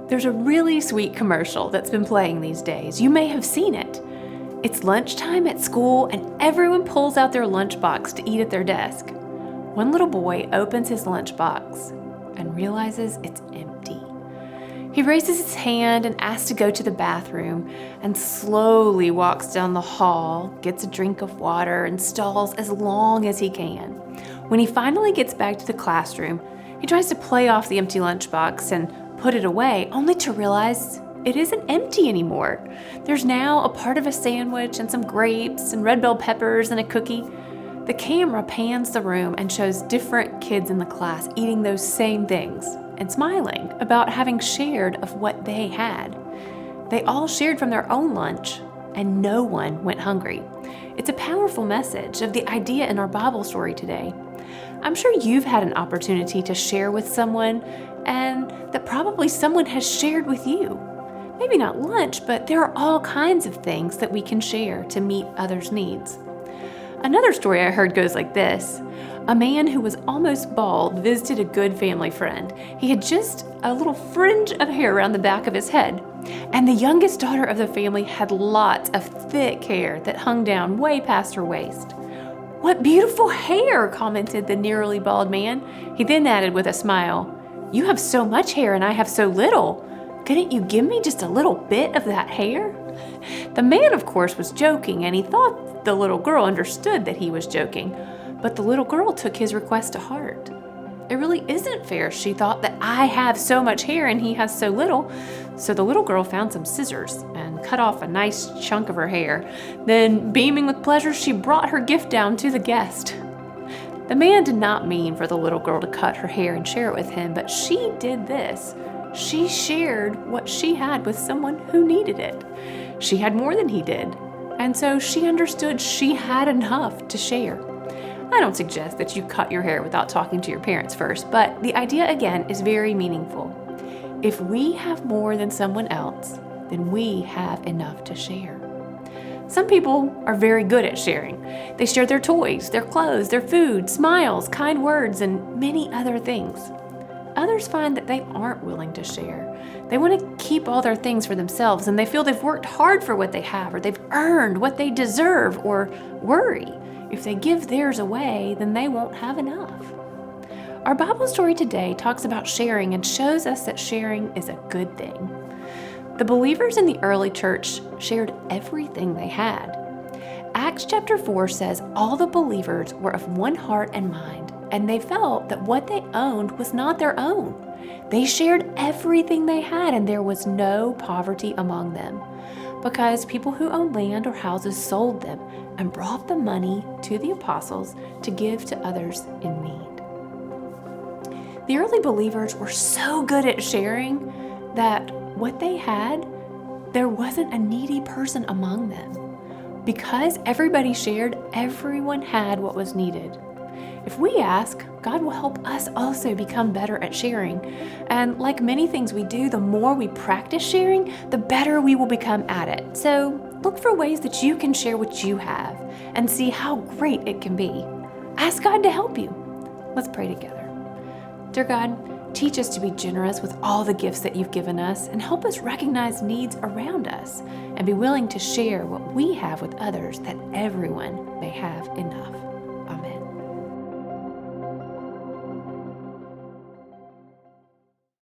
There's a really sweet commercial that's been playing these days. You may have seen it. It's lunchtime at school and everyone pulls out their lunchbox to eat at their desk. One little boy opens his lunchbox and realizes it's empty. He raises his hand and asks to go to the bathroom and slowly walks down the hall, gets a drink of water, and stalls as long as he can. When he finally gets back to the classroom, he tries to play off the empty lunchbox and put it away, only to realize it isn't empty anymore. There's now a part of a sandwich and some grapes and red bell peppers and a cookie. The camera pans the room and shows different kids in the class eating those same things and smiling about having shared of what they had. They all shared from their own lunch and no one went hungry. It's a powerful message of the idea in our Bible story today. I'm sure you've had an opportunity to share with someone and that probably someone has shared with you. Maybe not lunch, but there are all kinds of things that we can share to meet others' needs. Another story I heard goes like this. A man who was almost bald visited a good family friend. He had just a little fringe of hair around the back of his head. And the youngest daughter of the family had lots of thick hair that hung down way past her waist. "What beautiful hair," commented the nearly bald man. He then added with a smile, "You have so much hair and I have so little. Couldn't you give me just a little bit of that hair?" The man, of course, was joking, and he thought the little girl understood that he was joking, but the little girl took his request to heart. It really isn't fair, she thought, that I have so much hair and he has so little. So the little girl found some scissors and cut off a nice chunk of her hair. Then, beaming with pleasure, she brought her gift down to the guest. The man did not mean for the little girl to cut her hair and share it with him, but she did this. She shared what she had with someone who needed it. She had more than he did, and so she understood she had enough to share. I don't suggest that you cut your hair without talking to your parents first, but the idea again is very meaningful. If we have more than someone else, then we have enough to share. Some people are very good at sharing. They share their toys, their clothes, their food, smiles, kind words, and many other things. Others find that they aren't willing to share. They want to keep all their things for themselves, and they feel they've worked hard for what they have, or they've earned what they deserve, or worry if they give theirs away, then they won't have enough. Our Bible story today talks about sharing and shows us that sharing is a good thing. The believers in the early church shared everything they had. Acts chapter 4 says all the believers were of one heart and mind, and they felt that what they owned was not their own. They shared everything they had, and there was no poverty among them, because people who owned land or houses sold them and brought the money to the apostles to give to others in need. The early believers were so good at sharing that what they had, there wasn't a needy person among them. Because everybody shared, everyone had what was needed. If we ask, God will help us also become better at sharing. And like many things we do, the more we practice sharing, the better we will become at it. So look for ways that you can share what you have and see how great it can be. Ask God to help you. Let's pray together. Dear God, teach us to be generous with all the gifts that you've given us and help us recognize needs around us and be willing to share what we have with others that everyone may have in